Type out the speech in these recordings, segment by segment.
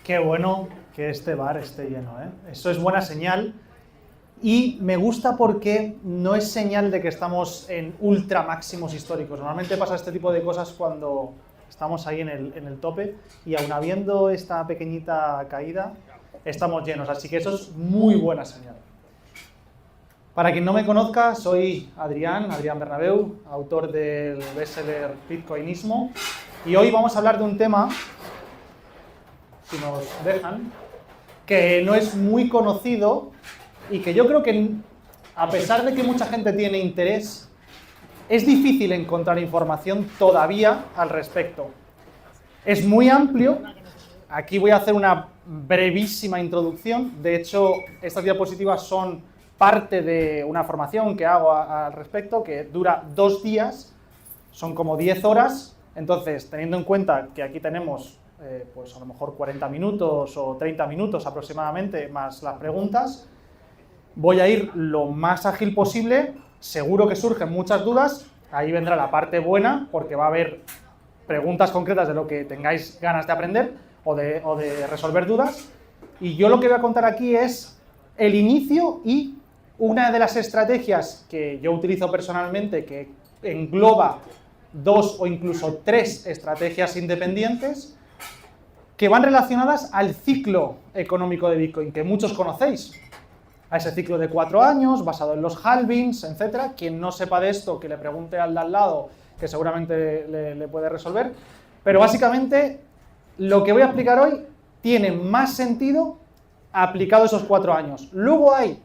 Qué bueno que este bar esté lleno, ¿eh? Eso es buena señal y me gusta porque no es señal de que estamos en ultra máximos históricos. Normalmente pasa este tipo de cosas cuando estamos ahí en el tope y aun habiendo esta pequeñita caída, estamos llenos. Así que eso es muy buena señal. Para quien no me conozca, soy Adrián Bernabeu, autor del bestseller Bitcoinismo, y hoy vamos a hablar de un tema, si nos dejan, que no es muy conocido y que yo creo que, a pesar de que mucha gente tiene interés, es difícil encontrar información todavía al respecto. Es muy amplio. Aquí voy a hacer una brevísima introducción. De hecho, estas diapositivas son parte de una formación que hago al respecto, que dura 2 días, son como 10 horas. Entonces, teniendo en cuenta que aquí tenemos pues a lo mejor 40 minutos o 30 minutos aproximadamente, más las preguntas, voy a ir lo más ágil posible. Seguro que surgen muchas dudas, ahí vendrá la parte buena, porque va a haber preguntas concretas de lo que tengáis ganas de aprender o de resolver dudas. Y yo lo que voy a contar aquí es el inicio y una de las estrategias que yo utilizo personalmente, que engloba 2 o incluso 3 estrategias independientes que van relacionadas al ciclo económico de Bitcoin, que muchos conocéis. A ese ciclo de 4 años, basado en los halvings, etc. Quien no sepa de esto, que le pregunte al de al lado, que seguramente le puede resolver. Pero básicamente, lo que voy a explicar hoy tiene más sentido aplicado a esos 4 años. Luego hay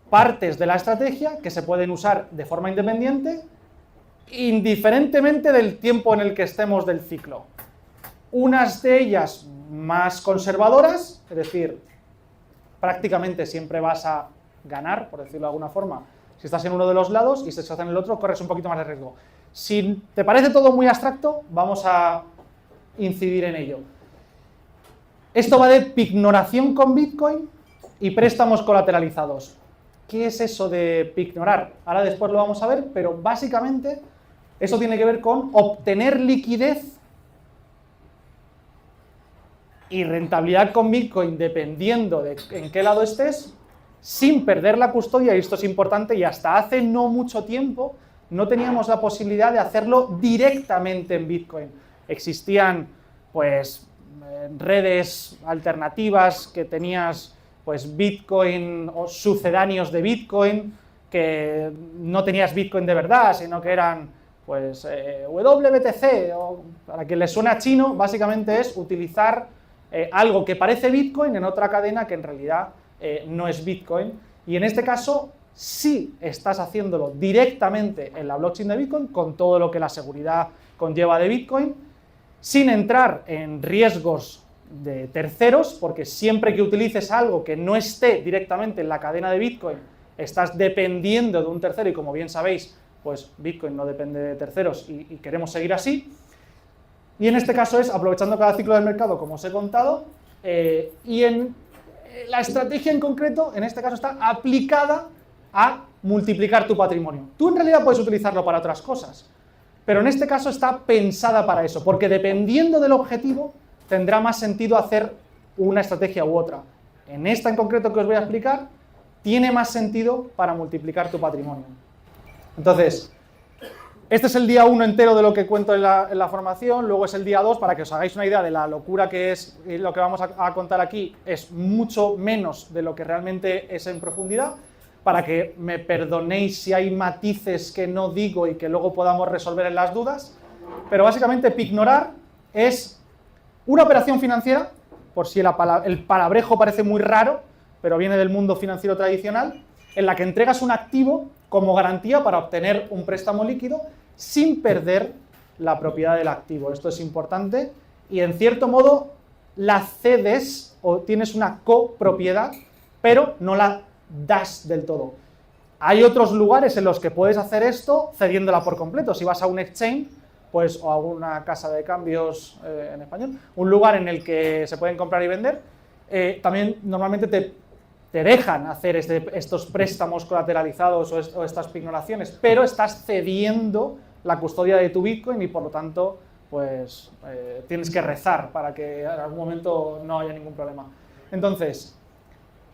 partes de la estrategia que se pueden usar de forma independiente, indiferentemente del tiempo en el que estemos del ciclo. Unas de ellas más conservadoras, es decir, prácticamente siempre vas a ganar, por decirlo de alguna forma, si estás en uno de los lados, y si estás en el otro, corres un poquito más de riesgo. Si te parece todo muy abstracto, vamos a incidir en ello. Esto va de pignoración con Bitcoin y préstamos colateralizados. ¿Qué es eso de pignorar? Ahora después lo vamos a ver, pero básicamente eso tiene que ver con obtener liquidez y rentabilidad con Bitcoin dependiendo de en qué lado estés, sin perder la custodia, y esto es importante, y hasta hace no mucho tiempo no teníamos la posibilidad de hacerlo directamente en Bitcoin. Existían pues redes alternativas que tenías pues Bitcoin o sucedáneos de Bitcoin, que no tenías Bitcoin de verdad, sino que eran pues WBTC, o para quien le suena chino, básicamente es utilizar algo que parece Bitcoin en otra cadena que en realidad no es Bitcoin. Y en este caso sí estás haciéndolo directamente en la blockchain de Bitcoin, con todo lo que la seguridad conlleva de Bitcoin, sin entrar en riesgos de terceros, porque siempre que utilices algo que no esté directamente en la cadena de Bitcoin, estás dependiendo de un tercero, y como bien sabéis, pues Bitcoin no depende de terceros y queremos seguir así. Y en este caso es aprovechando cada ciclo del mercado, como os he contado, y en la estrategia en concreto, en este caso, está aplicada a multiplicar tu patrimonio. Tú en realidad puedes utilizarlo para otras cosas, pero en este caso está pensada para eso, porque dependiendo del objetivo, tendrá más sentido hacer una estrategia u otra. En esta en concreto que os voy a explicar, tiene más sentido para multiplicar tu patrimonio. Entonces, este es el día 1 entero de lo que cuento en la formación, luego es el día 2, para que os hagáis una idea de la locura que es lo que vamos a contar aquí, es mucho menos de lo que realmente es en profundidad, para que me perdonéis si hay matices que no digo y que luego podamos resolver en las dudas, pero básicamente pignorar es una operación financiera, por si el palabrejo parece muy raro, pero viene del mundo financiero tradicional, en la que entregas un activo como garantía para obtener un préstamo líquido sin perder la propiedad del activo. Esto es importante y, en cierto modo, la cedes o tienes una copropiedad, pero no la das del todo. Hay otros lugares en los que puedes hacer esto cediéndola por completo. Si vas a un exchange, pues, o a una casa de cambios en español, un lugar en el que se pueden comprar y vender, también normalmente te dejan hacer estos préstamos colateralizados o estas pignoraciones, pero estás cediendo la custodia de tu Bitcoin y, por lo tanto, pues tienes que rezar para que en algún momento no haya ningún problema. Entonces,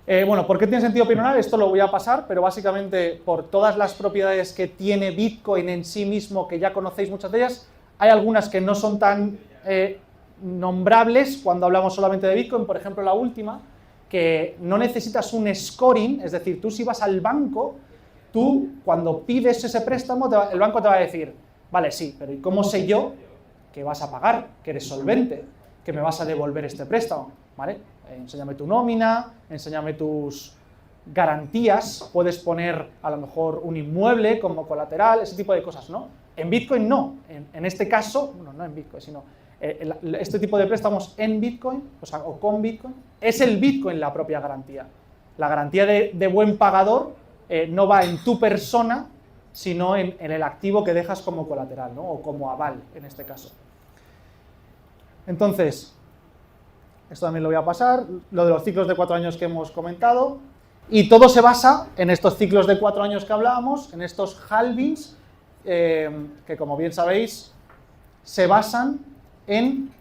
bueno, ¿por qué tiene sentido opinionar? Esto lo voy a pasar, pero básicamente por todas las propiedades que tiene Bitcoin en sí mismo, que ya conocéis muchas de ellas, hay algunas que no son tan nombrables cuando hablamos solamente de Bitcoin, por ejemplo la última, que no necesitas un scoring, es decir, tú si vas al banco, tú cuando pides ese préstamo, el banco te va a decir, vale, sí, pero ¿y cómo sé yo que vas a pagar, que eres solvente, que me vas a devolver este préstamo? ¿Vale? Enséñame tu nómina, enséñame tus garantías, puedes poner a lo mejor un inmueble como colateral, ese tipo de cosas, ¿no? En Bitcoin no, en este caso, bueno, no en Bitcoin, sino este tipo de préstamos en Bitcoin, o sea, o con Bitcoin, es el Bitcoin la propia garantía. La garantía de buen pagador no va en tu persona, sino en el activo que dejas como colateral, ¿no? O como aval, en este caso. Entonces, esto también lo voy a pasar, lo de los ciclos de 4 años que hemos comentado, y todo se basa en estos ciclos de 4 años que hablábamos, en estos halvings, que como bien sabéis, se basan en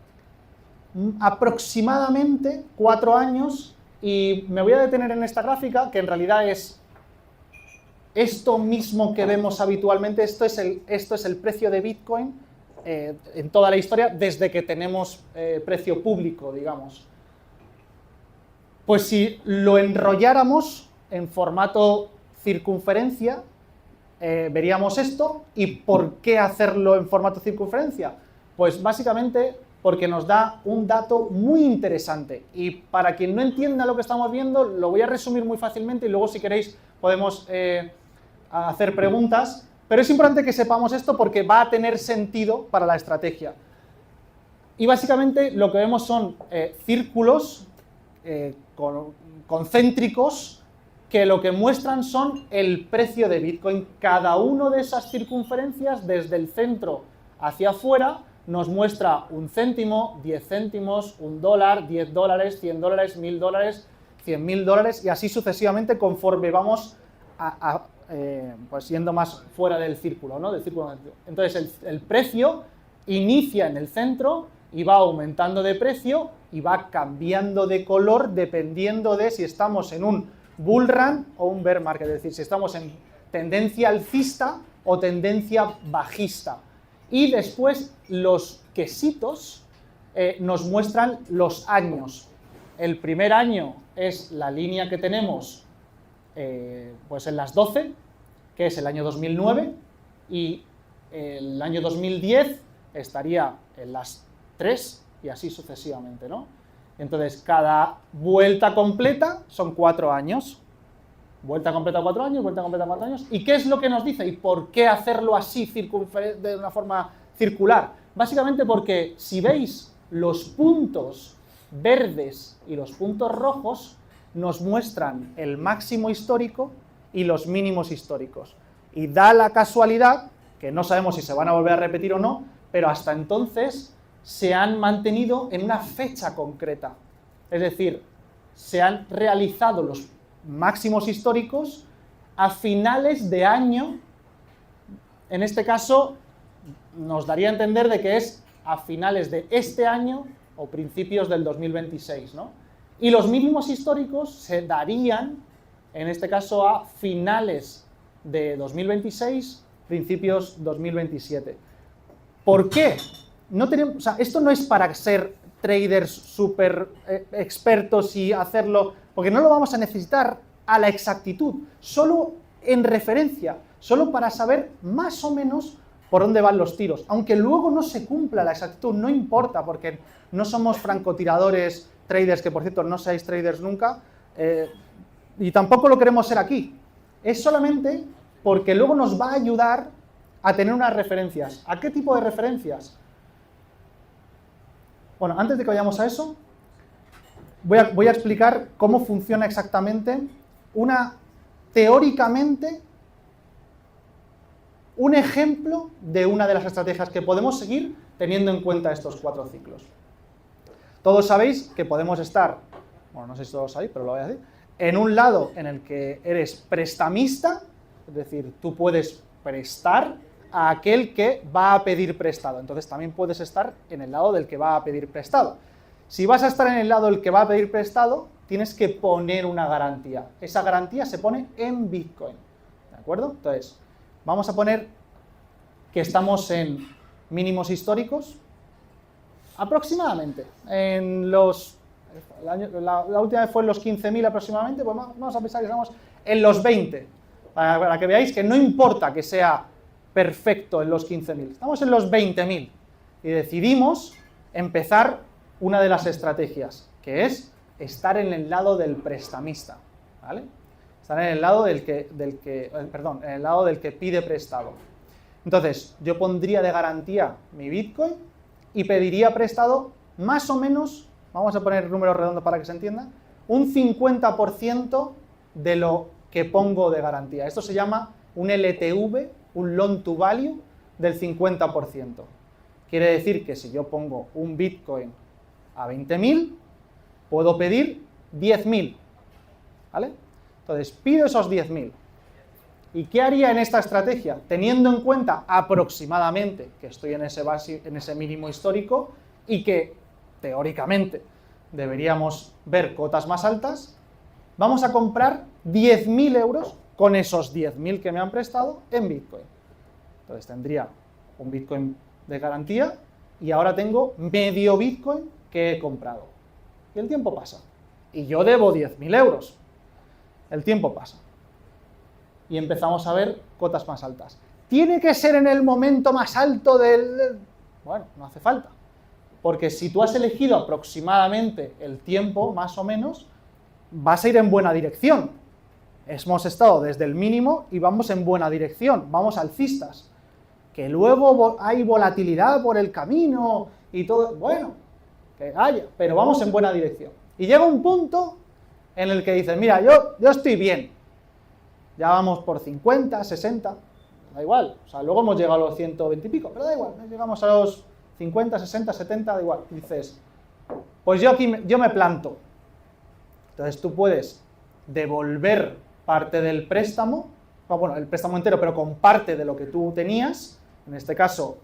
aproximadamente 4 años, y me voy a detener en esta gráfica, que en realidad es esto mismo que vemos habitualmente. Esto es el precio de Bitcoin en toda la historia, desde que tenemos precio público, digamos. Pues si lo enrolláramos en formato circunferencia, veríamos esto. ¿Y por qué hacerlo en formato circunferencia? Pues básicamente porque nos da un dato muy interesante, y para quien no entienda lo que estamos viendo, lo voy a resumir muy fácilmente y luego si queréis podemos hacer preguntas, pero es importante que sepamos esto porque va a tener sentido para la estrategia. Y básicamente lo que vemos son círculos concéntricos que lo que muestran son el precio de Bitcoin. Cada uno de esas circunferencias, desde el centro hacia afuera, nos muestra 1 céntimo, 10 céntimos, $1, $10, $100, $1000, $100.000 y así sucesivamente conforme vamos pues yendo más fuera del círculo, ¿no? Del círculo. Entonces el precio inicia en el centro y va aumentando de precio y va cambiando de color dependiendo de si estamos en un bull run o un bear market, es decir, si estamos en tendencia alcista o tendencia bajista. Y después los quesitos nos muestran los años. El primer año es la línea que tenemos pues en las 12, que es el año 2009, y el año 2010 estaría en las 3 y así sucesivamente, ¿no? Entonces, cada vuelta completa son 4 años. Vuelta completa 4 años, vuelta completa 4 años. ¿Y qué es lo que nos dice? ¿Y por qué hacerlo así, de una forma circular? Básicamente porque si veis los puntos verdes y los puntos rojos, nos muestran el máximo histórico y los mínimos históricos. Y da la casualidad, que no sabemos si se van a volver a repetir o no, pero hasta entonces se han mantenido en una fecha concreta. Es decir, se han realizado los máximos históricos a finales de año. En este caso nos daría a entender de que es a finales de este año o principios del 2026, ¿no? Y los mínimos históricos se darían, en este caso, a finales de 2026, principios 2027. ¿Por qué? No tenemos, o sea, esto no es para ser traders súper expertos y hacerlo, porque no lo vamos a necesitar a la exactitud, solo en referencia, solo para saber más o menos por dónde van los tiros. Aunque luego no se cumpla la exactitud, no importa, porque no somos francotiradores, traders, que por cierto no seáis traders nunca, y tampoco lo queremos ser aquí. Es solamente porque luego nos va a ayudar a tener unas referencias. ¿A qué tipo de referencias? Bueno, antes de que vayamos a eso, voy a explicar cómo funciona exactamente teóricamente, un ejemplo de una de las estrategias que podemos seguir teniendo en cuenta estos 4 ciclos. Todos sabéis que podemos estar, bueno, no sé si todos sabéis, pero lo voy a decir, en un lado en el que eres prestamista, es decir, tú puedes prestar a aquel que va a pedir prestado. Entonces también puedes estar en el lado del que va a pedir prestado. Si vas a estar en el lado del que va a pedir prestado, tienes que poner una garantía. Esa garantía se pone en Bitcoin. ¿De acuerdo? Entonces, vamos a poner que estamos en mínimos históricos, aproximadamente. La última vez fue en los 15.000 aproximadamente, pues vamos a pensar que estamos en los 20, para que veáis que no importa que sea perfecto en los 15.000, estamos en los 20.000 y decidimos empezar una de las estrategias, que es estar en el lado del prestamista, ¿vale? Estar en el lado en el lado del que pide prestado. Entonces, yo pondría de garantía mi Bitcoin y pediría prestado más o menos, vamos a poner números redondos para que se entienda, un 50% de lo que pongo de garantía. Esto se llama un LTV, un Loan to Value, del 50%. Quiere decir que si yo pongo un Bitcoin a 20.000, puedo pedir 10.000, ¿vale? Entonces, pido esos 10.000. ¿Y qué haría en esta estrategia? Teniendo en cuenta aproximadamente que estoy en ese mínimo histórico y que, teóricamente, deberíamos ver cotas más altas, vamos a comprar 10.000 euros con esos 10.000 que me han prestado en Bitcoin. Entonces tendría un Bitcoin de garantía y ahora tengo medio Bitcoin que he comprado. Y el tiempo pasa. Y yo debo 10.000 euros. El tiempo pasa. Y empezamos a ver cotas más altas. ¿Tiene que ser en el momento más alto del...? Bueno, no hace falta. Porque si tú has elegido aproximadamente el tiempo, más o menos, vas a ir en buena dirección. Hemos estado desde el mínimo y vamos en buena dirección, vamos alcistas. Que luego hay volatilidad por el camino y todo, bueno, que haya, pero vamos en buena dirección. Y llega un punto en el que dices, mira, yo estoy bien. Ya vamos por 50, 60, da igual. O sea, luego hemos llegado a los 120 y pico, pero da igual. Llegamos a los 50, 60, 70, da igual. Y dices, pues yo me planto. Entonces tú puedes devolver parte del préstamo, bueno, el préstamo entero, pero con parte de lo que tú tenías. En este caso,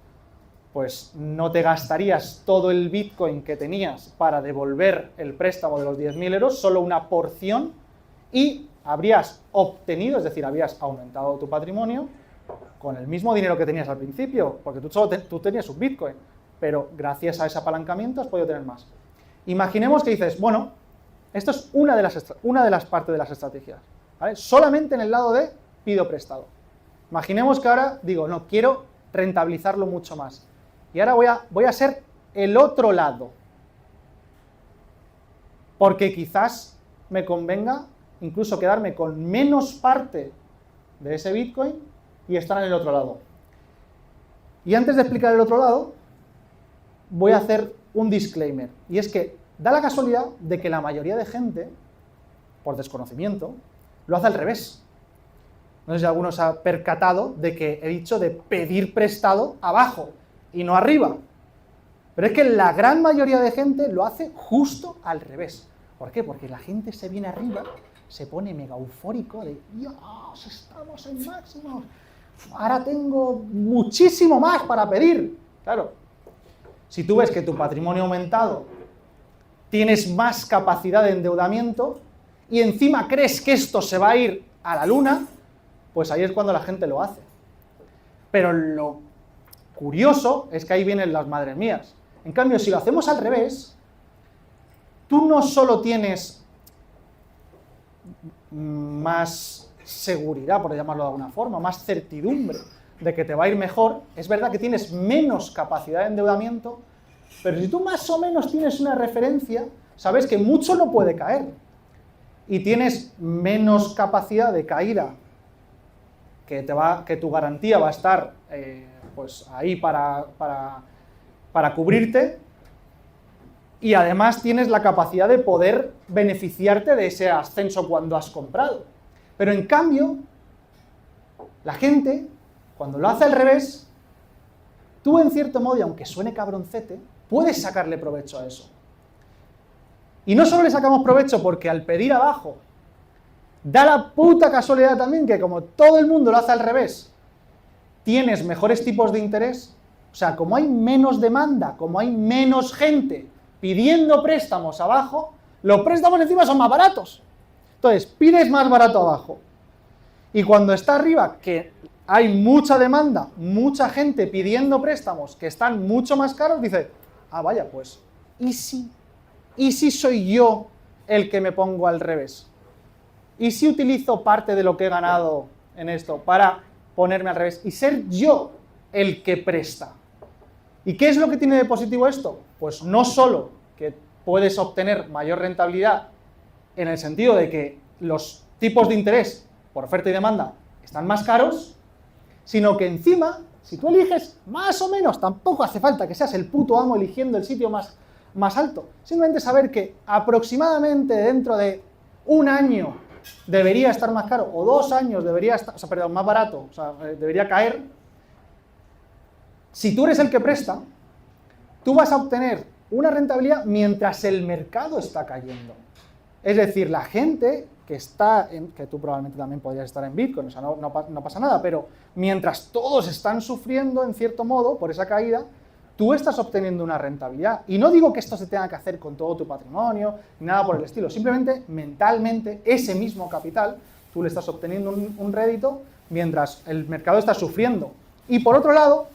pues no te gastarías todo el Bitcoin que tenías para devolver el préstamo de los 10.000 euros, solo una porción, y habrías obtenido, es decir, habrías aumentado tu patrimonio con el mismo dinero que tenías al principio, porque tú tenías un Bitcoin, pero gracias a ese apalancamiento has podido tener más. Imaginemos que dices, bueno, esto es una de las partes de las estrategias, ¿vale? Solamente en el lado de pido prestado. Imaginemos que ahora digo, no, quiero rentabilizarlo mucho más. Y ahora voy a ser el otro lado. Porque quizás me convenga incluso quedarme con menos parte de ese Bitcoin y estar en el otro lado. Y antes de explicar el otro lado, voy a hacer un disclaimer. Y es que da la casualidad de que la mayoría de gente, por desconocimiento, lo hace al revés. No sé si alguno se ha percatado de que he dicho de pedir prestado abajo y no arriba. Pero es que la gran mayoría de gente lo hace justo al revés. ¿Por qué? Porque la gente se viene arriba, se pone mega eufórico de ¡Dios, estamos en máximo! Ahora tengo muchísimo más para pedir. Claro, si tú ves que tu patrimonio ha aumentado, tienes más capacidad de endeudamiento y encima crees que esto se va a ir a la luna, pues ahí es cuando la gente lo hace. Pero lo curioso es que ahí vienen las madres mías. En cambio, si lo hacemos al revés, tú no solo tienes más seguridad, por llamarlo de alguna forma, más certidumbre de que te va a ir mejor, es verdad que tienes menos capacidad de endeudamiento, pero si tú más o menos tienes una referencia, sabes que mucho no puede caer y tienes menos capacidad de caída, que tu garantía va a estar pues ahí para cubrirte, y además tienes la capacidad de poder beneficiarte de ese ascenso cuando has comprado. Pero en cambio, la gente, cuando lo hace al revés, tú en cierto modo, y aunque suene cabroncete, puedes sacarle provecho a eso. Y no solo le sacamos provecho porque al pedir abajo, da la puta casualidad también que como todo el mundo lo hace al revés, tienes mejores tipos de interés, o sea, como hay menos demanda, como hay menos gente pidiendo préstamos abajo, los préstamos encima son más baratos. Entonces, pides más barato abajo. Y cuando está arriba, que hay mucha demanda, mucha gente pidiendo préstamos que están mucho más caros, dices, ah, vaya, pues, ¿y si soy yo el que me pongo al revés? ¿Y si utilizo parte de lo que he ganado en esto para ponerme al revés y ser yo el que presta? ¿Y qué es lo que tiene de positivo esto? Pues no solo que puedes obtener mayor rentabilidad en el sentido de que los tipos de interés por oferta y demanda están más caros, sino que encima, si tú eliges más o menos, tampoco hace falta que seas el puto amo eligiendo el sitio más alto, simplemente saber que aproximadamente dentro de un año debería estar más caro, o 2 años debería estar, más barato, debería caer. Si tú eres el que presta, tú vas a obtener una rentabilidad mientras el mercado está cayendo. Es decir, la gente que está que tú probablemente también podrías estar en Bitcoin, o sea, no pasa nada, pero mientras todos están sufriendo, en cierto modo, por esa caída, tú estás obteniendo una rentabilidad. Y no digo que esto se tenga que hacer con todo tu patrimonio, ni nada por el estilo, simplemente mentalmente ese mismo capital, tú le estás obteniendo un rédito mientras el mercado está sufriendo. Y por otro lado,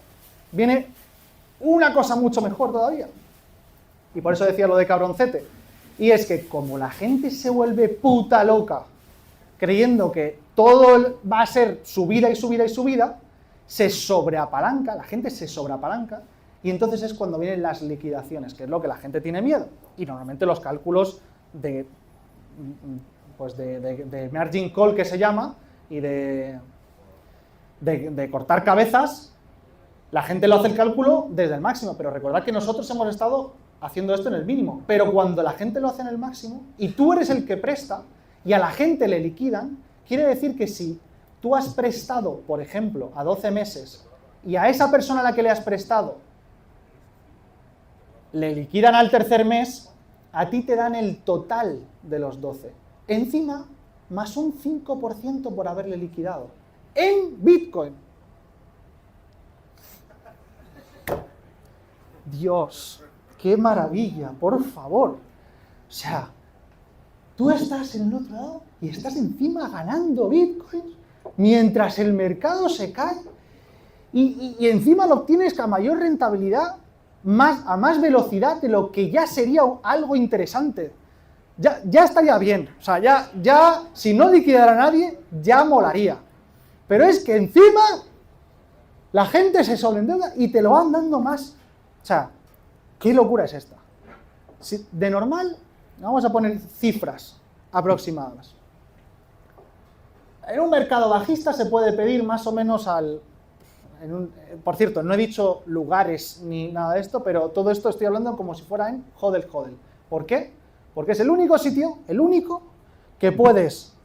viene una cosa mucho mejor todavía. Y por eso decía lo de cabroncete. Y es que como la gente se vuelve puta loca creyendo que todo va a ser subida y subida y subida, se sobreapalanca, la gente se sobreapalanca, y entonces es cuando vienen las liquidaciones, que es lo que la gente tiene miedo. Y normalmente los cálculos de margin call, que se llama, y de cortar cabezas, la gente lo hace el cálculo desde el máximo, pero recordad que nosotros hemos estado haciendo esto en el mínimo. Pero cuando la gente lo hace en el máximo, y tú eres el que presta, y a la gente le liquidan, quiere decir que si tú has prestado, por ejemplo, a 12 meses, y a esa persona a la que le has prestado le liquidan al tercer mes, a ti te dan el total de los 12. Encima, más un 5% por haberle liquidado. En Bitcoin. Dios, qué maravilla, por favor. O sea, tú estás en el otro lado y estás encima ganando Bitcoin mientras el mercado se cae y encima lo obtienes a mayor rentabilidad, a más velocidad de lo que ya sería algo interesante. Ya estaría bien, o sea, ya si no liquidara a nadie, ya molaría. Pero es que encima la gente se sobreendeuda y te lo van dando más. O sea, ¿qué locura es esta? De normal, vamos a poner cifras aproximadas. En un mercado bajista se puede pedir más o menos por cierto, no he dicho lugares ni nada de esto, pero todo esto estoy hablando como si fuera en hodl. ¿Por qué? Porque es el único sitio, que puedes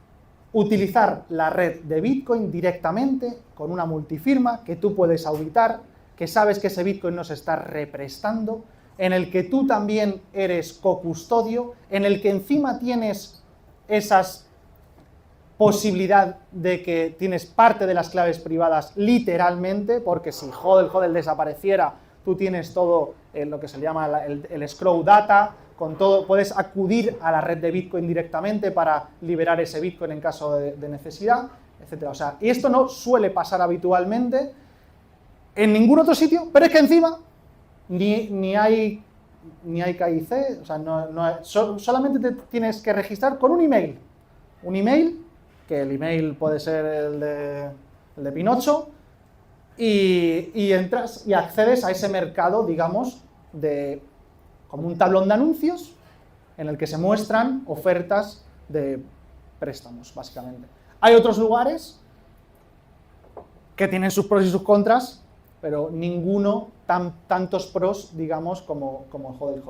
utilizar la red de Bitcoin directamente con una multifirma, que tú puedes auditar, que sabes que ese Bitcoin no se está represtando, en el que tú también eres cocustodio, en el que encima tienes esas posibilidad de que tienes parte de las claves privadas literalmente, porque si hodl desapareciera, tú tienes todo lo que se llama el escrow data, con todo, puedes acudir a la red de Bitcoin directamente para liberar ese Bitcoin en caso de necesidad, etc. O sea, y esto no suele pasar habitualmente en ningún otro sitio, pero es que encima ni hay KIC, o sea, solamente te tienes que registrar con un email, que el email puede ser el de Pinocho, y entras y accedes a ese mercado, digamos, como un tablón de anuncios en el que se muestran ofertas de préstamos, básicamente. Hay otros lugares que tienen sus pros y sus contras, pero ninguno tantos pros, digamos, como hodl.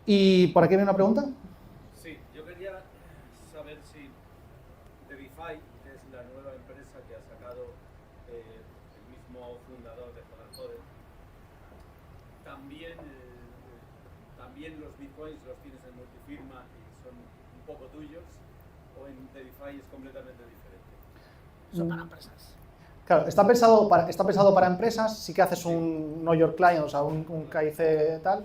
¿Y por aquí viene una pregunta? Sí, yo quería saber si DeviFi, que es la nueva empresa que ha sacado el mismo fundador de hodl, también los bitcoins los tienes en multifirma y son un poco tuyos, o en DeviFi es completamente diferente. Son para empresas. Claro, está pensado para empresas, sí que haces un Know Your Client, o sea, un KIC tal.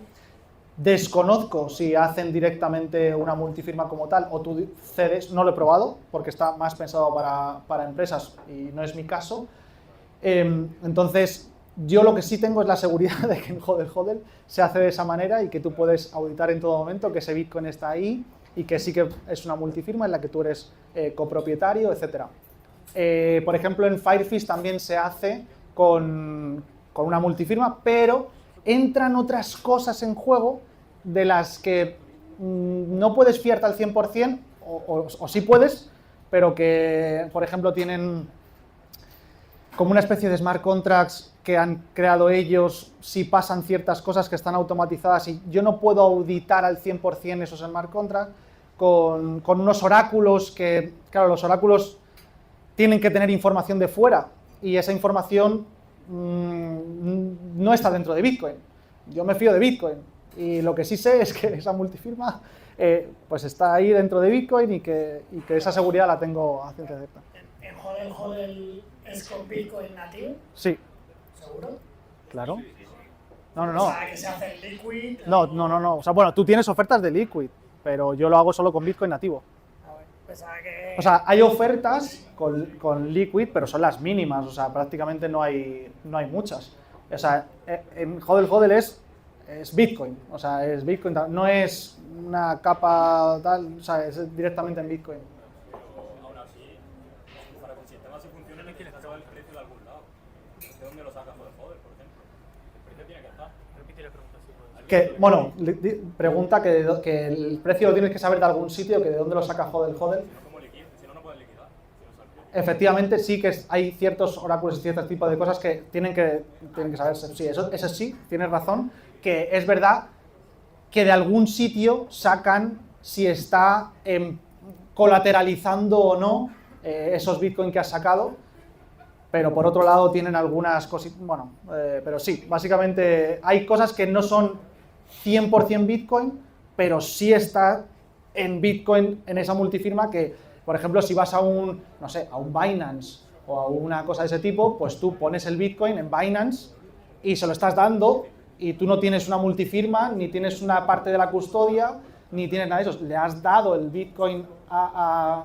Desconozco si hacen directamente una multifirma como tal o tú cedes, no lo he probado porque está más pensado para empresas y no es mi caso. Entonces, yo lo que sí tengo es la seguridad de que en HODL se hace de esa manera y que tú puedes auditar en todo momento que ese Bitcoin está ahí y que sí que es una multifirma en la que tú eres copropietario, etc. Por ejemplo, en Firefish también se hace con una multifirma, pero entran otras cosas en juego de las que no puedes fiarte al 100% o sí puedes, pero que, por ejemplo, tienen como una especie de smart contracts que han creado ellos si pasan ciertas cosas que están automatizadas y yo no puedo auditar al 100% esos smart contracts con unos oráculos que, claro, los oráculos tienen que tener información de fuera y esa información no está dentro de Bitcoin. Yo me fío de Bitcoin y lo que sí sé es que esa multifirma pues está ahí dentro de Bitcoin y que esa seguridad la tengo a ciencia cierta. ¿En HODL es con Bitcoin nativo? Sí. ¿Seguro? Claro. No. O sea, que se hace en Liquid. No. O sea, bueno, tú tienes ofertas de Liquid, pero yo lo hago solo con Bitcoin nativo. Pensaba que... O sea, hay ofertas con Liquid, pero son las mínimas, o sea, prácticamente no hay muchas. O sea, en HODL es Bitcoin, o sea, es Bitcoin, no es una capa tal, o sea, es directamente en Bitcoin. Pero aún así, para que el sistema se funcione, no tienes que sacar el precio de algún lado. ¿De dónde lo sacas HODL, por ejemplo? El precio tiene que estar. Repite la pregunta, si puedes. Que, bueno, pregunta que el precio lo tienes que saber de algún sitio, que de dónde lo saca HODL. Si no, no puedes liquidar. Efectivamente, sí que hay ciertos oráculos y ciertos tipos de cosas que tienen que saberse. Sí, eso sí, tienes razón, que es verdad que de algún sitio sacan si está colateralizando o no esos Bitcoin que has sacado, pero por otro lado tienen algunas cositas, bueno, pero sí, básicamente hay cosas que no son 100% Bitcoin, pero sí está en Bitcoin en esa multifirma que, por ejemplo, si vas a un Binance o a una cosa de ese tipo, pues tú pones el Bitcoin en Binance y se lo estás dando y tú no tienes una multifirma, ni tienes una parte de la custodia, ni tienes nada de eso. Le has dado el Bitcoin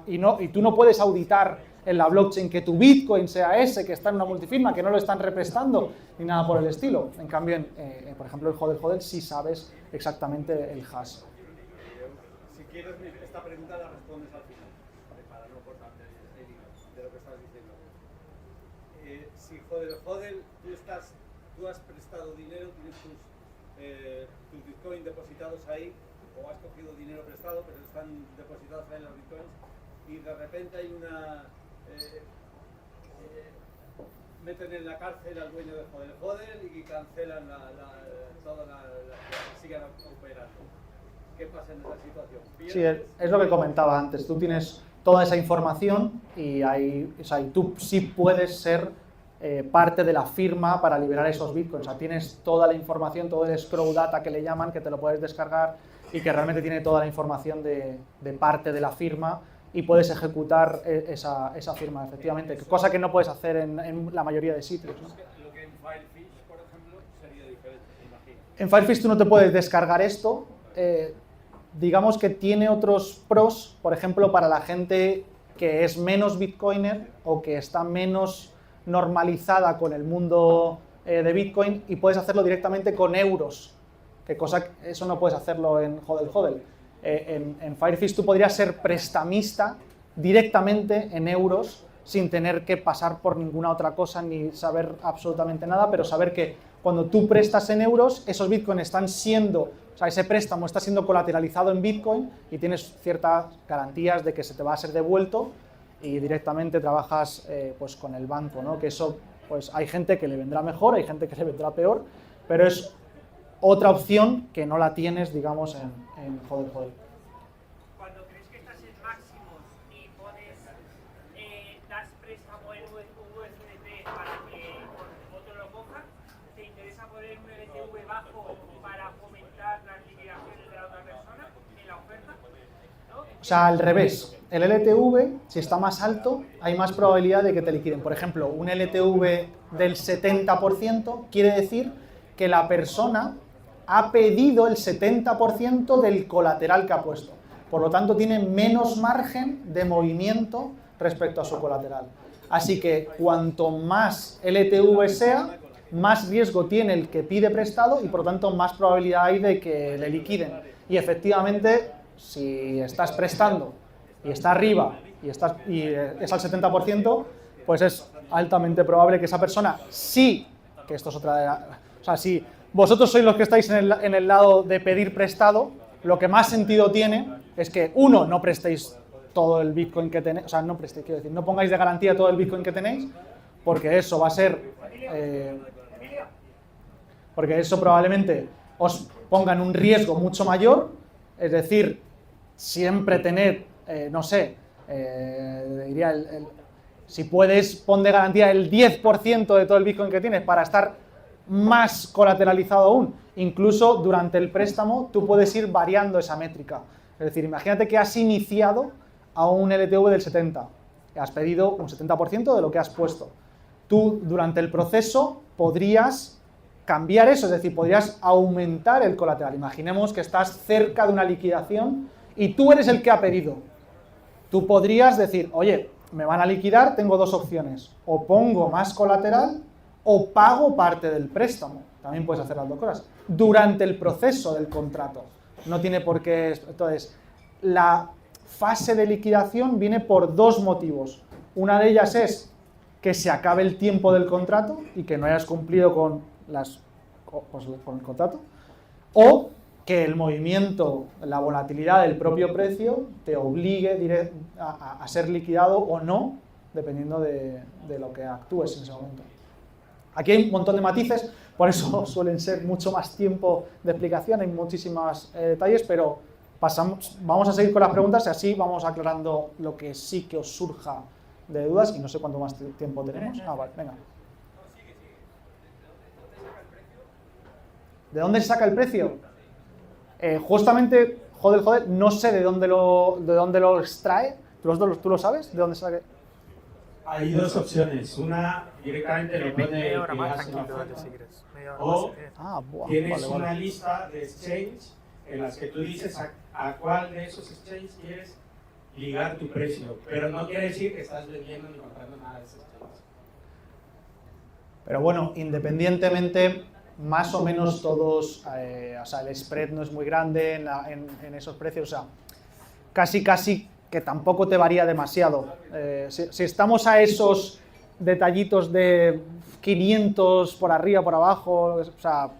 y tú no puedes auditar en la blockchain que tu Bitcoin sea ese, que está en una multifirma, que no lo están represtando, ni nada por el estilo. En cambio, por ejemplo, el HODL sí sabes exactamente el hash. Si quieres, esta pregunta la respondes al final, para no cortarte el hilo de lo que estás diciendo. Si HODL, tú has prestado dinero, tienes tus Bitcoin depositados ahí, o has cogido dinero prestado, pero están depositados ahí en los Bitcoins, y de repente hay meten en la cárcel al dueño de HODL y cancelan sigan operando. ¿Qué pasa en esa situación? Sí, es lo que comentaba antes. Tú tienes toda esa información y tú sí puedes ser parte de la firma para liberar esos bitcoins. O sea, tienes toda la información, todo el escrow data que le llaman, que te lo puedes descargar y que realmente tiene toda la información de parte de la firma y puedes ejecutar esa firma, efectivamente. Cosa que no puedes hacer en la mayoría de sitios, ¿no? Lo que en Firefish, por ejemplo, sería diferente, me imagino. En Firefish tú no te puedes descargar esto. Digamos que tiene otros pros, por ejemplo, para la gente que es menos bitcoiner o que está menos normalizada con el mundo de Bitcoin y puedes hacerlo directamente con euros, eso no puedes hacerlo en HODL. En Firefish tú podrías ser prestamista directamente en euros sin tener que pasar por ninguna otra cosa ni saber absolutamente nada, pero saber que cuando tú prestas en euros, esos Bitcoin están siendo, o sea, ese préstamo está siendo colateralizado en Bitcoin y tienes ciertas garantías de que se te va a ser devuelto y directamente trabajas pues con el banco, ¿no? Que eso, pues hay gente que le vendrá mejor, hay gente que le vendrá peor, pero es otra opción que no la tienes, digamos, en HODL. Cuando crees que estás en máximos y pones, das préstamo en USDT para que otro lo coja, ¿te interesa poner un LTV bajo para fomentar las liquidaciones de la otra persona en la oferta? ¿No? O sea, al revés. El LTV, si está más alto, hay más probabilidad de que te liquiden. Por ejemplo, un LTV del 70% quiere decir que la persona ha pedido el 70% del colateral que ha puesto. Por lo tanto, tiene menos margen de movimiento respecto a su colateral. Así que cuanto más LTV sea, más riesgo tiene el que pide prestado y por lo tanto más probabilidad hay de que le liquiden. Y efectivamente, si estás prestando y está arriba y es al 70%, pues es altamente probable que esa persona, sí, que esto es otra de o sea, si vosotros sois los que estáis en el lado de pedir prestado, lo que más sentido tiene es que, uno, no prestéis todo el Bitcoin que tenéis, o sea, no prestéis, quiero decir, no pongáis de garantía todo el Bitcoin que tenéis, porque eso va a ser, porque eso probablemente os ponga en un riesgo mucho mayor, es decir, siempre tened, no sé, diría, si puedes, pon de garantía el 10% de todo el Bitcoin que tienes para estar más colateralizado aún. Incluso durante el préstamo tú puedes ir variando esa métrica. Es decir, imagínate que has iniciado a un LTV del 70, has pedido un 70% de lo que has puesto. Tú durante el proceso podrías cambiar eso, es decir, podrías aumentar el colateral. Imaginemos que estás cerca de una liquidación y tú eres el que ha pedido. Tú podrías decir, oye, me van a liquidar, tengo dos opciones, o pongo más colateral o pago parte del préstamo. También puedes hacer las dos cosas. Durante el proceso del contrato. No tiene por qué... Entonces, la fase de liquidación viene por dos motivos. Una de ellas es que se acabe el tiempo del contrato y que no hayas cumplido con el contrato. O que el movimiento, la volatilidad del propio precio te obligue a ser liquidado o no, dependiendo de lo que actúes en ese momento. Aquí hay un montón de matices, por eso suelen ser mucho más tiempo de explicación, hay muchísimos detalles, pero vamos a seguir con las preguntas y así vamos aclarando lo que sí que os surja de dudas y no sé cuánto más tiempo tenemos. Ah, vale, venga. ¿De dónde se saca el precio? Justamente, joder, no sé de dónde lo extrae. ¿Tú lo sabes? ¿De dónde sale? Hay dos opciones. Una, directamente lo pone que hace una oferta. O tienes una lista de exchange en las que tú dices a cuál de esos exchanges quieres ligar tu precio. Pero no quiere decir que estás vendiendo ni comprando nada de esos exchanges. Pero bueno, independientemente, más o menos todos, o sea, el spread no es muy grande en esos precios, o sea, casi que tampoco te varía demasiado. Si estamos a esos detallitos de 500 por arriba, por abajo, o sea,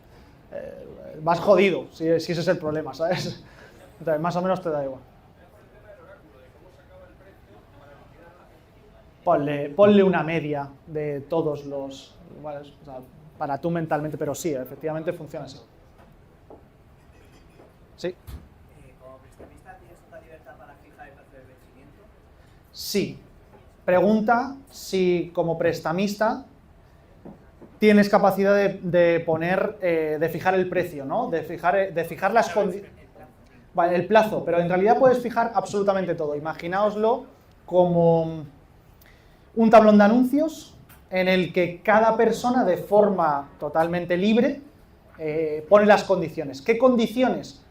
vas jodido, si ese es el problema, ¿sabes? Entonces, más o menos te da igual. Ponle una media de todos los... Bueno, o sea, para tú mentalmente, pero sí, efectivamente funciona así. Sí. ¿Como prestamista tienes toda libertad para fijar el precio de vencimiento? Sí. Pregunta si como prestamista tienes capacidad de poner, de fijar el precio, ¿no? De fijar las condiciones. Vale, el plazo, pero en realidad puedes fijar absolutamente todo. Imaginaoslo como un tablón de anuncios en el que cada persona de forma totalmente libre pone las condiciones. ¿Qué condiciones?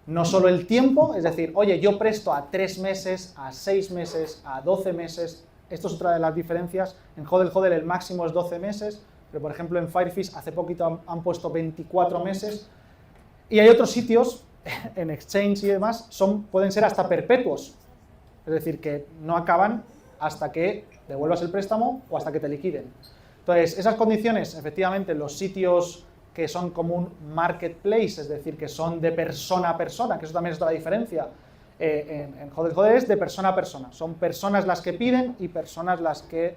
No solo el tiempo, es decir, oye, yo presto a 3 meses, a 6 meses, a 12 meses. Esto es otra de las diferencias. En HODL el máximo es 12 meses, pero por ejemplo en Firefish hace poquito han puesto 24 meses. Y hay otros sitios, en Exchange y demás, pueden ser hasta perpetuos. Es decir, que no acaban hasta que devuelvas el préstamo o hasta que te liquiden. Entonces, esas condiciones, efectivamente, los sitios que son como un marketplace, es decir, que son de persona a persona, que eso también es otra diferencia, en HODL es de persona a persona. Son personas las que piden y personas las que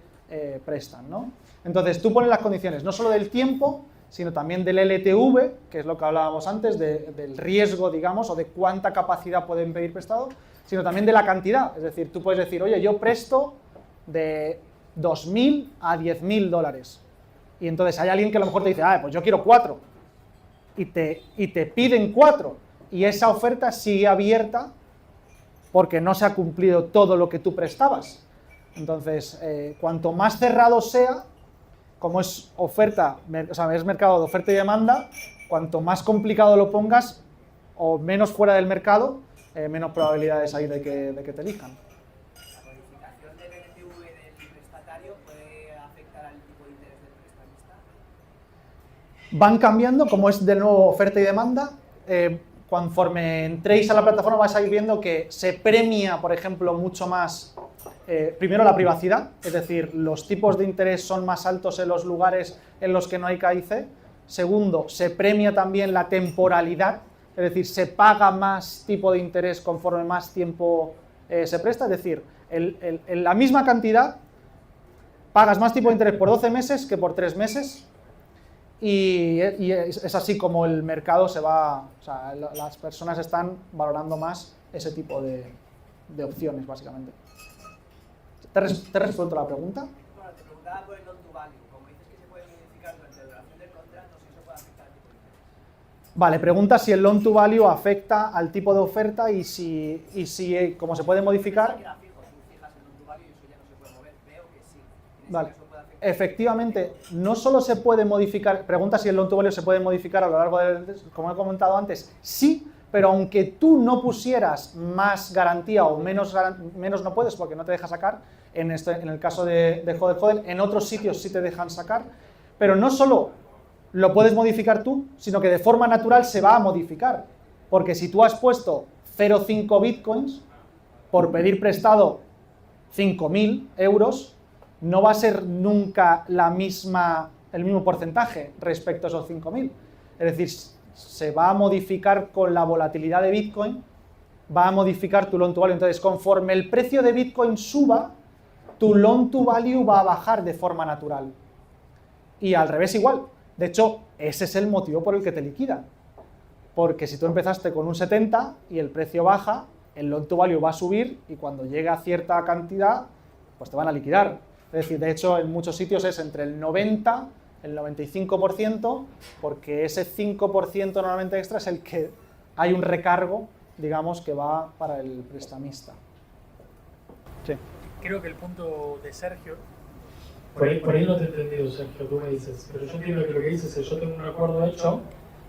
prestan, ¿no? Entonces, tú pones las condiciones, no solo del tiempo, sino también del LTV, que es lo que hablábamos antes, del riesgo, digamos, o de cuánta capacidad pueden pedir prestado, sino también de la cantidad. Es decir, tú puedes decir, oye, yo presto de 2.000 a 10.000 dólares. Y entonces hay alguien que a lo mejor te dice, pues yo quiero 4. Y te piden 4. Y esa oferta sigue abierta porque no se ha cumplido todo lo que tú prestabas. Entonces, cuanto más cerrado sea, como es oferta, o sea, es mercado de oferta y demanda, cuanto más complicado lo pongas o menos fuera del mercado, menos probabilidades hay de que te elijan. ¿La modificación del NTV del prestatario puede afectar al tipo de interés del prestamista? Van cambiando, como es de nuevo oferta y demanda. Conforme entréis a la plataforma vais a ir viendo que se premia, por ejemplo, mucho más, primero la privacidad, es decir, los tipos de interés son más altos en los lugares en los que no hay KIC. Segundo, se premia también la temporalidad, es decir, se paga más tipo de interés conforme más tiempo se presta, es decir, en la misma cantidad pagas más tipo de interés por 12 meses que por 3 meses. Y es así como el mercado se va, o sea, las personas están valorando más ese tipo de opciones, básicamente. ¿Te he resuelto la pregunta? Bueno, te preguntaba por el loan to value. Como dices que se puede modificar durante la duración del contrato, si eso puede afectar al tipo de interés. Vale, pregunta si el loan to value afecta al tipo de oferta y si como se puede modificar. Queda fijo, tú fijas el loan to value y eso ya no se puede mover. Veo que sí. Vale. Eso puede afectar. Efectivamente, no solo se puede modificar, pregunta si el loan to value se puede modificar a lo largo del, como he comentado antes, sí, pero aunque tú no pusieras más garantía o menos no puedes porque no te deja sacar, en el caso de Hodel, en otros sitios sí te dejan sacar, pero no solo lo puedes modificar tú, sino que de forma natural se va a modificar, porque si tú has puesto 0,5 bitcoins por pedir prestado 5.000 euros, no va a ser nunca el mismo porcentaje respecto a esos 5.000. Es decir, se va a modificar con la volatilidad de Bitcoin, va a modificar tu loan to value. Entonces, conforme el precio de Bitcoin suba, tu loan to value va a bajar de forma natural. Y al revés igual. De hecho, ese es el motivo por el que te liquidan. Porque si tú empezaste con un 70 y el precio baja, el loan to value va a subir y cuando llegue a cierta cantidad, pues te van a liquidar. Es decir, de hecho, en muchos sitios es entre el 90, el 95%, porque ese 5% normalmente extra es el que hay un recargo, digamos, que va para el prestamista. Sí. Creo que el punto de Sergio, por ahí no te he entendido, Sergio, tú me dices, pero yo entiendo que lo que dices es yo tengo un acuerdo hecho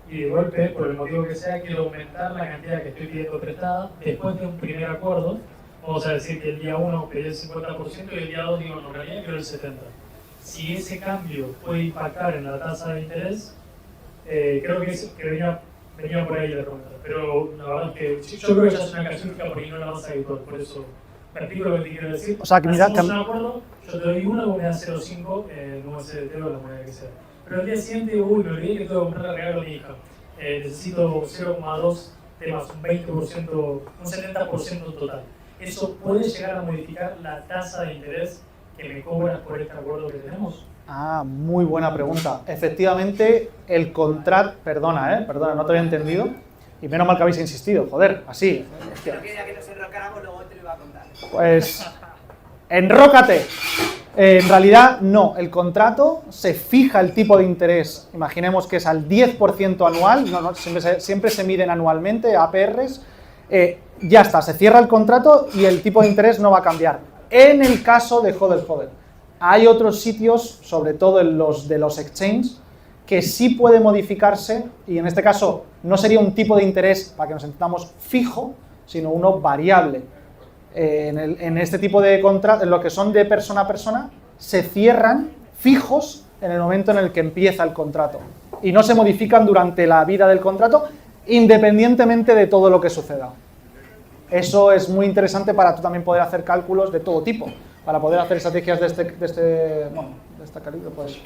y de golpe, por el motivo que sea, quiero aumentar la cantidad que estoy pidiendo prestada después de un primer acuerdo. Vamos a decir que el día 1 pedí el 50% y el día 2 digo, no, en realidad quiero el 70%. Si ese cambio puede impactar en la tasa de interés, creo que venía por ahí la pregunta. Pero la verdad es que yo creo que ya es una casuística porque no la vas a editar, por eso me explico lo que te quiero decir. O sea, que mira, hacemos un acuerdo, yo te doy una, vos me das 0,5 en USDT o la moneda que sea. Pero el día siguiente digo, uy, me olvidé que tengo que comprar el regalo a mi hija. Necesito 0,2 temas, un 20%, un 70% total. ¿Eso puede llegar a modificar la tasa de interés que me cobras por este acuerdo que tenemos? Ah, muy buena pregunta. Efectivamente, el contrato... Perdona, no te había entendido. Y menos mal que habéis insistido, joder, así. Yo quería que nos enrocáramos, luego te lo iba a contar. Pues... ¡enrócate! En realidad, no. El contrato se fija el tipo de interés. Imaginemos que es al 10% anual. Siempre se miden anualmente, APRs. Ya está, se cierra el contrato y el tipo de interés no va a cambiar. En el caso de Hodel. Hay otros sitios, sobre todo en los de los exchanges, que sí puede modificarse y en este caso no sería un tipo de interés, para que nos entendamos, fijo, sino uno variable. En este tipo de contratos, en lo que son de persona a persona, se cierran fijos en el momento en el que empieza el contrato y no se modifican durante la vida del contrato, independientemente de todo lo que suceda. Eso es muy interesante para tú también poder hacer cálculos de todo tipo, para poder hacer estrategias de este calibre, pues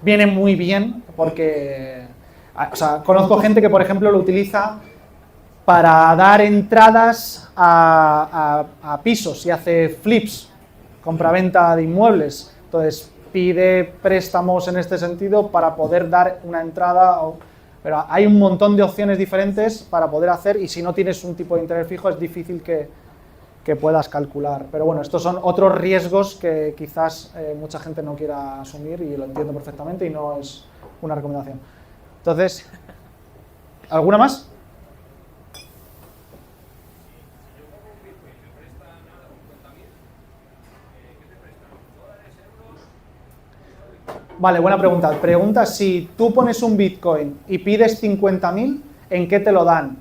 viene muy bien porque, o sea, conozco gente que, por ejemplo, lo utiliza para dar entradas a pisos y hace flips, compraventa de inmuebles. Entonces pide préstamos en este sentido para poder dar una entrada. Pero hay un montón de opciones diferentes para poder hacer y si no tienes un tipo de interés fijo es difícil que puedas calcular. Pero bueno, estos son otros riesgos que quizás mucha gente no quiera asumir y lo entiendo perfectamente y no es una recomendación. Entonces, ¿alguna más? Vale, buena pregunta. Pregunta si tú pones un Bitcoin y pides 50.000, ¿en qué te lo dan?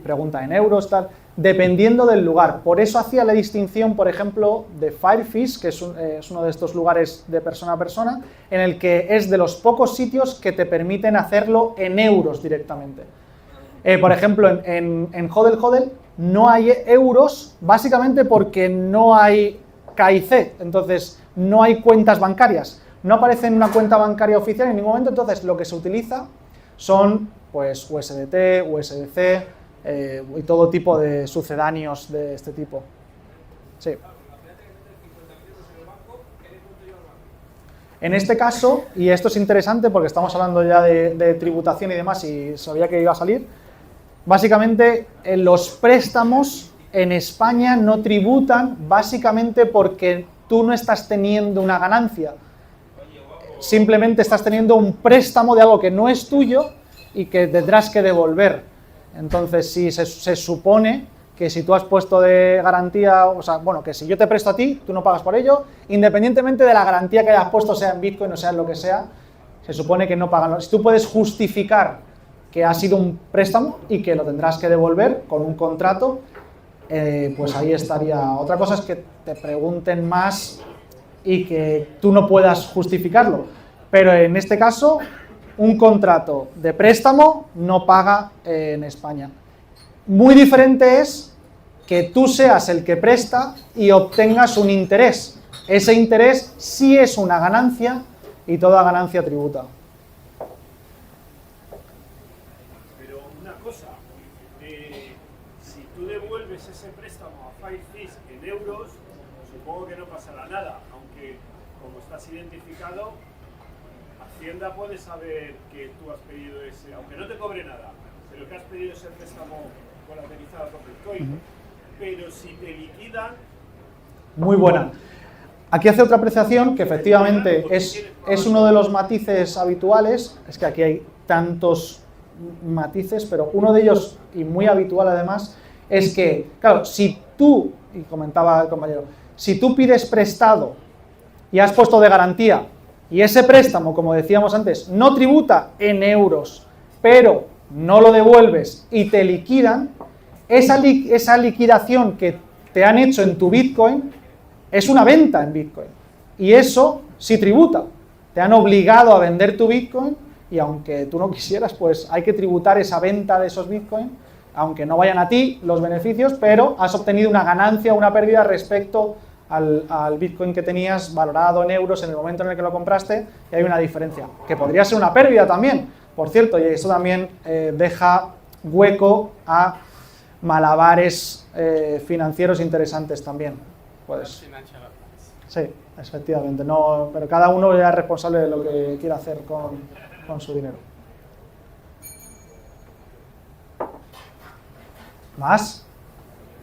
Pregunta en euros, tal. Dependiendo del lugar. Por eso hacía la distinción, por ejemplo, de Firefish, que es uno de estos lugares de persona a persona, en el que es de los pocos sitios que te permiten hacerlo en euros directamente. Por ejemplo, en Hodl Hodl no hay euros, básicamente porque no hay KIC, entonces no hay cuentas bancarias. No aparece en una cuenta bancaria oficial en ningún momento, entonces lo que se utiliza son pues USDT, USDC y todo tipo de sucedáneos de este tipo. Sí. En este caso, y esto es interesante porque estamos hablando ya de tributación y demás y sabía que iba a salir, básicamente los préstamos en España no tributan básicamente porque tú no estás teniendo una ganancia. Simplemente estás teniendo un préstamo de algo que no es tuyo y que tendrás que devolver. Entonces, sí, se supone que si tú has puesto de garantía, o sea, bueno, que si yo te presto a ti, tú no pagas por ello, independientemente de la garantía que hayas puesto, sea en Bitcoin o sea en lo que sea, se supone que no pagan. Si tú puedes justificar que ha sido un préstamo y que lo tendrás que devolver con un contrato, pues ahí estaría. Otra cosa es que te pregunten más y que tú no puedas justificarlo. Pero en este caso, un contrato de préstamo no paga en España. Muy diferente es que tú seas el que presta y obtengas un interés. Ese interés sí es una ganancia y toda ganancia tributa. Pero una cosa, si tú devuelves ese préstamo a Firefish en euros, supongo que no pasará nada, aunque como estás identificado, Hacienda puede saber que tú has pedido ese, aunque no te cobre nada, pero que has pedido ese préstamo colateralizado con Bitcoin. Pero si te liquidan... Muy buena. Aquí hace otra apreciación que efectivamente es uno de los matices habituales, es que aquí hay tantos matices, pero uno de ellos, y muy habitual además, es que, claro, si tú, y comentaba el compañero, si tú pides prestado y has puesto de garantía, y ese préstamo, como decíamos antes, no tributa en euros, pero no lo devuelves y te liquidan, esa liquidación que te han hecho en tu Bitcoin es una venta en Bitcoin. Y eso sí tributa. Te han obligado a vender tu Bitcoin y aunque tú no quisieras, pues hay que tributar esa venta de esos Bitcoin, aunque no vayan a ti los beneficios, pero has obtenido una ganancia o una pérdida respecto al Bitcoin que tenías valorado en euros en el momento en el que lo compraste, y hay una diferencia, que podría ser una pérdida también, por cierto, y eso también deja hueco a malabares financieros interesantes también. Pues, sí, efectivamente, no, pero cada uno ya es responsable de lo que quiera hacer con su dinero. ¿Más?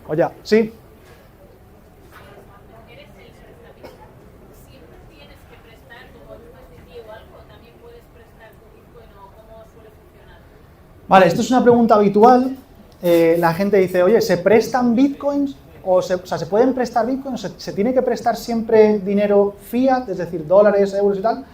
Oye, sí. Vale, esto es una pregunta habitual. La gente dice, oye, ¿se prestan bitcoins? O sea, ¿se pueden prestar bitcoins? ¿Se tiene que prestar siempre dinero fiat, es decir, dólares, euros y tal?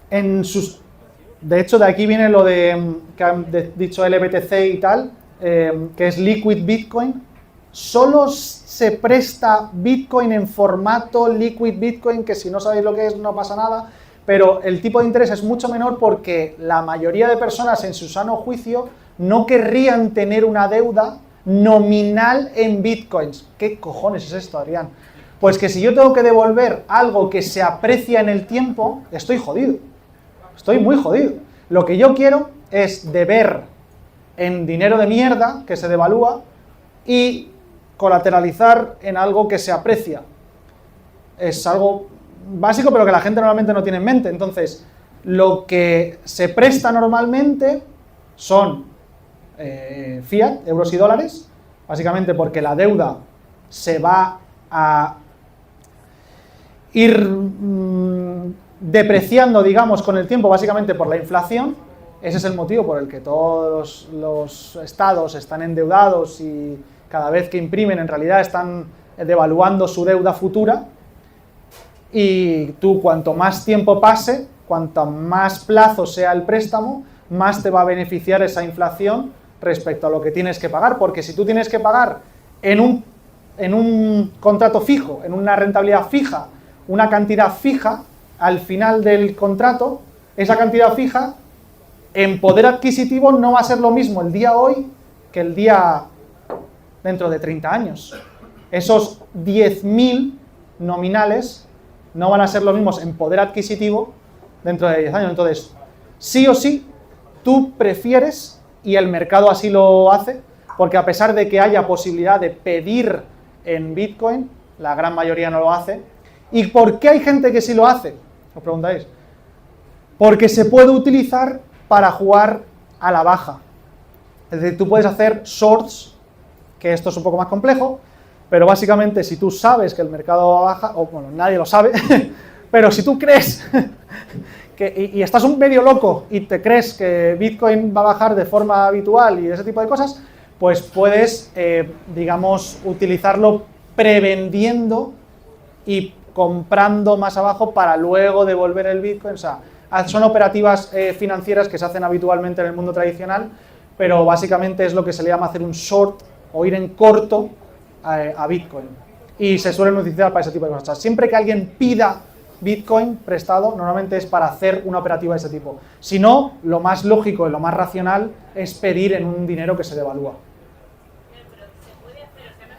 De hecho, de aquí viene lo de que han dicho LBTC y tal, que es Liquid Bitcoin. Solo se presta Bitcoin en formato Liquid Bitcoin, que si no sabéis lo que es, no pasa nada. Pero el tipo de interés es mucho menor porque la mayoría de personas en su sano juicio no querrían tener una deuda nominal en bitcoins. ¿Qué cojones es esto, Adrián? Pues que si yo tengo que devolver algo que se aprecia en el tiempo, estoy jodido. Estoy muy jodido. Lo que yo quiero es deber en dinero de mierda, que se devalúa, y colateralizar en algo que se aprecia. Es algo básico, pero que la gente normalmente no tiene en mente. Entonces, lo que se presta normalmente son fiat, euros y dólares, básicamente porque la deuda se va a ir depreciando, digamos, con el tiempo, básicamente por la inflación. Ese es el motivo por el que todos los estados están endeudados y cada vez que imprimen en realidad están devaluando su deuda futura. y tú cuanto más tiempo pase, cuanto más plazo sea el préstamo, más te va a beneficiar esa inflación respecto a lo que tienes que pagar, porque si tú tienes que pagar en un contrato fijo, en una rentabilidad fija, una cantidad fija, al final del contrato, esa cantidad fija, en poder adquisitivo no va a ser lo mismo el día hoy que el día dentro de 30 años. Esos 10.000 nominales no van a ser los mismos en poder adquisitivo dentro de 10 años. Entonces, sí o sí, tú prefieres, y el mercado así lo hace, porque a pesar de que haya posibilidad de pedir en Bitcoin, la gran mayoría no lo hace. ¿Y por qué hay gente que sí lo hace? ¿Os preguntáis? Porque se puede utilizar para jugar a la baja. Es decir, tú puedes hacer shorts, que esto es un poco más complejo, pero básicamente si tú sabes que el mercado va a baja, o bueno, nadie lo sabe, pero si tú crees y estás un medio loco y te crees que Bitcoin va a bajar de forma habitual y ese tipo de cosas, pues puedes, digamos, utilizarlo prevendiendo y comprando más abajo para luego devolver el Bitcoin. O sea, son operativas financieras que se hacen habitualmente en el mundo tradicional, pero básicamente es lo que se le llama hacer un short o ir en corto a Bitcoin. Y se suelen utilizar para ese tipo de cosas. O sea, siempre que alguien pida Bitcoin prestado, normalmente es para hacer una operativa de ese tipo. Si no, lo más lógico y lo más racional es pedir en un dinero que se devalúa.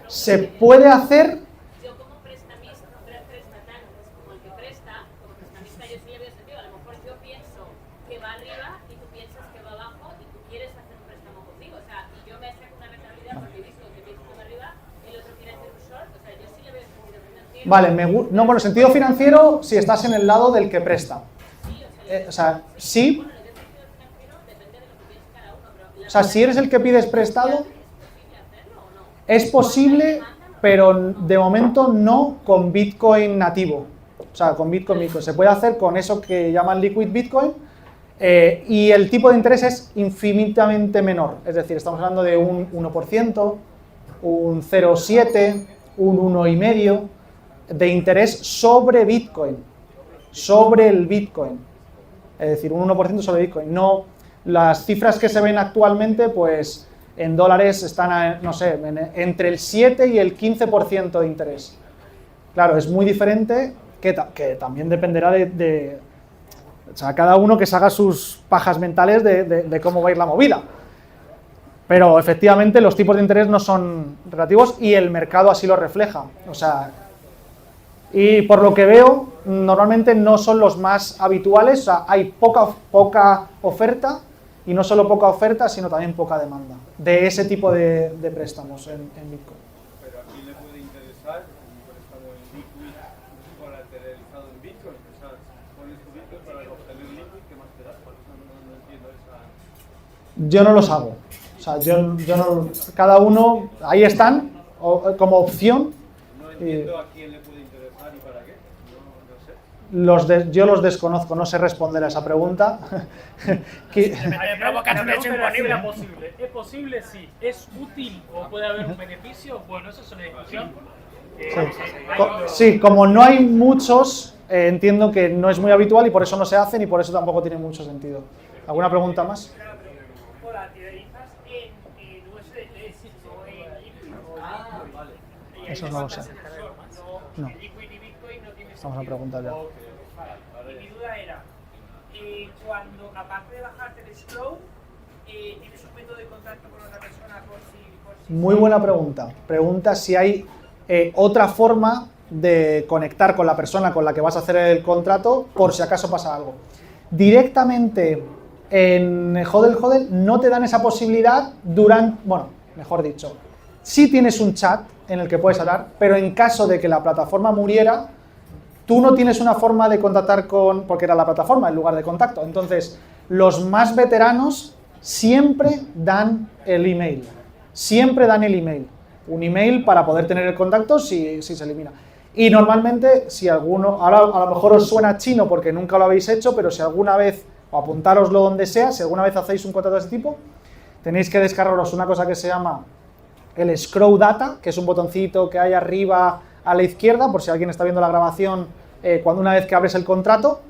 Se puede hacer. Yo como prestamista, prestatano, pues como el que presta, como prestamista yo sí le veo sentido. A lo mejor yo pienso que va arriba y tú piensas que va abajo y tú quieres hacer un préstamo contigo. O sea, y yo me saco una rentabilidad porque he visto que pienso que va arriba, el otro quiere hacer un short. O sea, yo sí le veo sentido financiero. Vale, no, bueno, sentido financiero si estás en el lado del que presta. O sea, sí. O sea, si eres el que pides prestado, es posible, pero de momento no con Bitcoin nativo. O sea, con Bitcoin. Se puede hacer con eso que llaman Liquid Bitcoin y el tipo de interés es infinitamente menor. Es decir, estamos hablando de un 1%, un 0,7%, un 1,5% de interés sobre Bitcoin. Sobre el Bitcoin. Es decir, un 1% sobre Bitcoin. No, las cifras que se ven actualmente, pues en dólares están, no sé, entre el 7 y el 15% de interés. Claro, es muy diferente, que también dependerá de o sea, cada uno que se haga sus pajas mentales de cómo va a ir la movida. Pero efectivamente los tipos de interés no son relativos y el mercado así lo refleja. O sea, y por lo que veo, normalmente no son los más habituales. O sea, hay poca oferta. Y no solo poca oferta, sino también poca demanda de ese tipo de préstamos en Bitcoin. Pero ¿a quién le puede interesar un préstamo en Liquid colateralizado en Bitcoin? O sea, pones tu Bitcoin para obtener Liquid, ¿qué más te das? Por eso no entiendo esa. Yo no los hago. O sea, yo no, cada uno, ahí están, como opción. No entiendo a quién le puede interesar y para qué. No sé. Yo los desconozco, no sé responder a esa pregunta. ¿Es posible? Sí. ¿Es útil o puede haber un beneficio? Bueno, eso es una discusión. Sí, como no hay muchos, entiendo que no es muy habitual y por eso no se hacen y por eso tampoco tiene mucho sentido. ¿Alguna pregunta más? ¿Polarizas en USDT o en Liquid? Eso no lo sé. No. Vamos a preguntar ya. Y mi duda era, cuando aparte de bajarte el scroll, ¿tienes un método de contacto con otra persona por si... Muy buena pregunta. Pregunta si hay otra forma de conectar con la persona con la que vas a hacer el contrato por si acaso pasa algo. Directamente en Hodl no te dan esa posibilidad durante... Bueno, mejor dicho, sí tienes un chat en el que puedes hablar, pero en caso de que la plataforma muriera, tú no tienes una forma de contactar porque era la plataforma el lugar de contacto. Entonces, los más veteranos siempre dan el email. Siempre dan el email. Un email para poder tener el contacto si se elimina. Y normalmente, si alguno, ahora a lo mejor os suena chino porque nunca lo habéis hecho, pero si alguna vez, o apuntároslo donde sea, si alguna vez hacéis un contrato de este tipo, tenéis que descargaros una cosa que se llama el Scroll Data, que es un botoncito que hay arriba a la izquierda, por si alguien está viendo la grabación, cuando una vez que abres el contrato,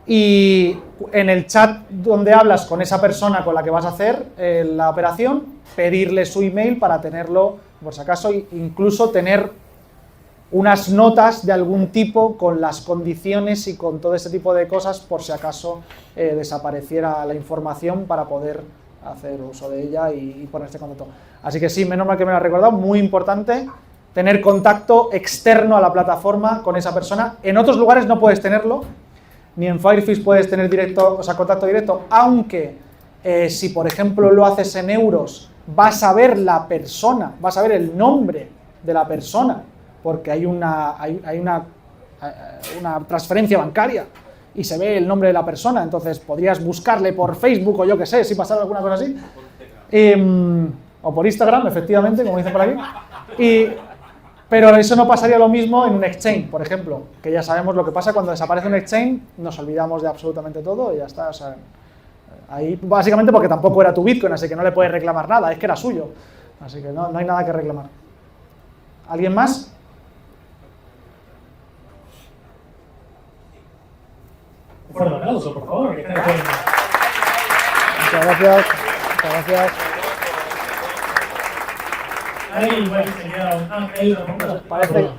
y en el chat donde hablas con esa persona con la que vas a hacer la operación, pedirle su email para tenerlo, por si acaso, incluso tener unas notas de algún tipo con las condiciones y con todo ese tipo de cosas, por si acaso desapareciera la información, para poder hacer uso de ella y ponerse en contacto. Así que sí, menos mal que me lo has recordado, muy importante tener contacto externo a la plataforma con esa persona. En otros lugares no puedes tenerlo, ni en Firefish puedes tener contacto directo, aunque si por ejemplo lo haces en euros, vas a ver la persona, vas a ver el nombre de la persona, porque hay una transferencia bancaria y se ve el nombre de la persona, entonces podrías buscarle por Facebook o yo que sé, si pasara alguna cosa así, o por Instagram, efectivamente, como dicen por aquí, pero eso no pasaría lo mismo en un exchange, por ejemplo, que ya sabemos lo que pasa cuando desaparece un exchange, nos olvidamos de absolutamente todo y ya está. O sea, ahí básicamente porque tampoco era tu Bitcoin, así que no le puedes reclamar nada, es que era suyo, así que no hay nada que reclamar. ¿Alguien más? Un fuerte aplauso, por favor. Muchas gracias. Muchas gracias. Parece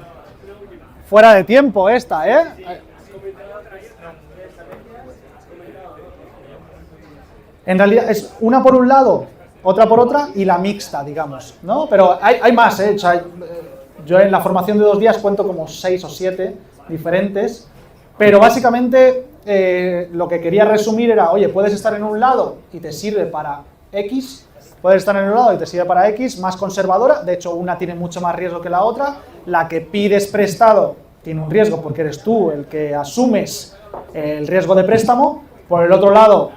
fuera de tiempo esta, ¿eh? En realidad es una por un lado, otra por otra y la mixta, digamos, ¿no? Pero hay más, ¿eh? O sea, yo en la formación de 2 días cuento como 6 o 7 diferentes, pero básicamente lo que quería resumir era, oye, puedes estar en un lado y te sirve para X, puedes estar en un lado y te sirve para X, más conservadora, de hecho una tiene mucho más riesgo que la otra, la que pides prestado tiene un riesgo porque eres tú el que asumes el riesgo de préstamo, por el otro lado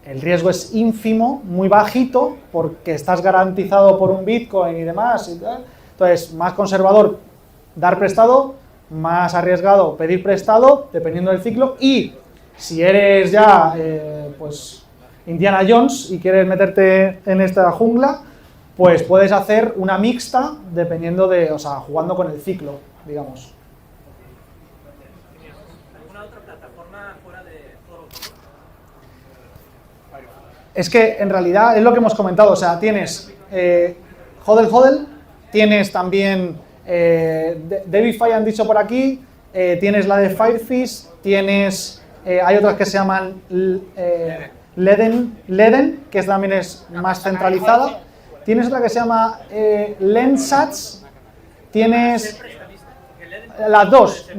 el riesgo es ínfimo, muy bajito, porque estás garantizado por un Bitcoin y demás, y tal. Entonces más conservador dar prestado, más arriesgado pedir prestado, dependiendo del ciclo, y si eres ya pues Indiana Jones y quieres meterte en esta jungla, pues puedes hacer una mixta dependiendo de, o sea, jugando con el ciclo, digamos. ¿Alguna otra plataforma fuera de Foro? Es que en realidad es lo que hemos comentado, o sea, tienes HODL, tienes también Devify, han dicho por aquí, tienes la de Firefish, tienes, hay otras que se llaman Leden, que también es más centralizada, tienes otra que se llama Lensats, tienes las dos.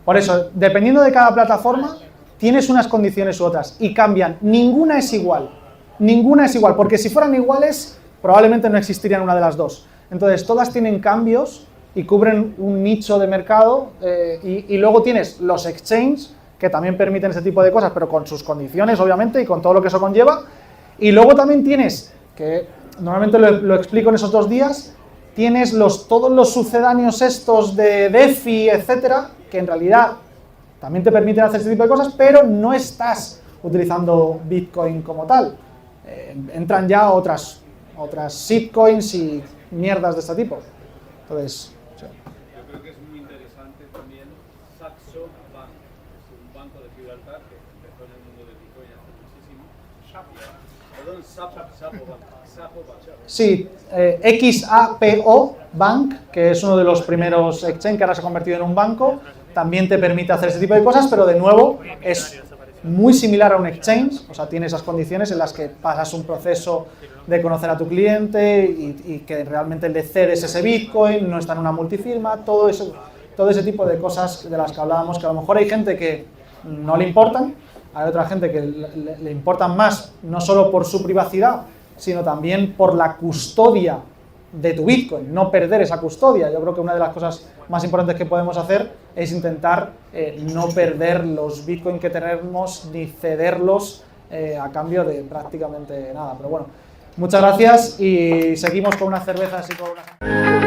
Por eso, dependiendo de cada plataforma, tienes unas condiciones u otras y cambian. Ninguna es igual, porque si fueran iguales, probablemente no existirían una de las dos. Entonces, todas tienen cambios y cubren un nicho de mercado, y luego tienes los exchanges, que también permiten ese tipo de cosas, pero con sus condiciones, obviamente, y con todo lo que eso conlleva. Y luego también tienes, que normalmente lo explico en esos 2 días, tienes todos los sucedáneos estos de DeFi, etcétera, que en realidad también te permiten hacer este tipo de cosas, pero no estás utilizando Bitcoin como tal. Entran ya otras shitcoins y mierdas de este tipo. Entonces, sí. Yo creo que es muy interesante también Saxo Bank, es un banco de Gibraltar que empezó en el mundo del Bitcoin hace muchísimo. Perdón, Sapo Bank. Sí, XAPO Bank, que es uno de los primeros exchange que ahora se ha convertido en un banco, también te permite hacer ese tipo de cosas, pero de nuevo es muy similar a un exchange, o sea, tiene esas condiciones en las que pasas un proceso de conocer a tu cliente y que realmente le cedes ese Bitcoin, no está en una multifirma, todo ese tipo de cosas de las que hablábamos, que a lo mejor hay gente que no le importan, hay otra gente que le importan más, no solo por su privacidad, sino también por la custodia de tu Bitcoin, no perder esa custodia. Yo creo que una de las cosas más importantes que podemos hacer es intentar no perder los Bitcoin que tenemos ni cederlos a cambio de prácticamente nada. Pero bueno, muchas gracias y seguimos con unas cervezas y con unas...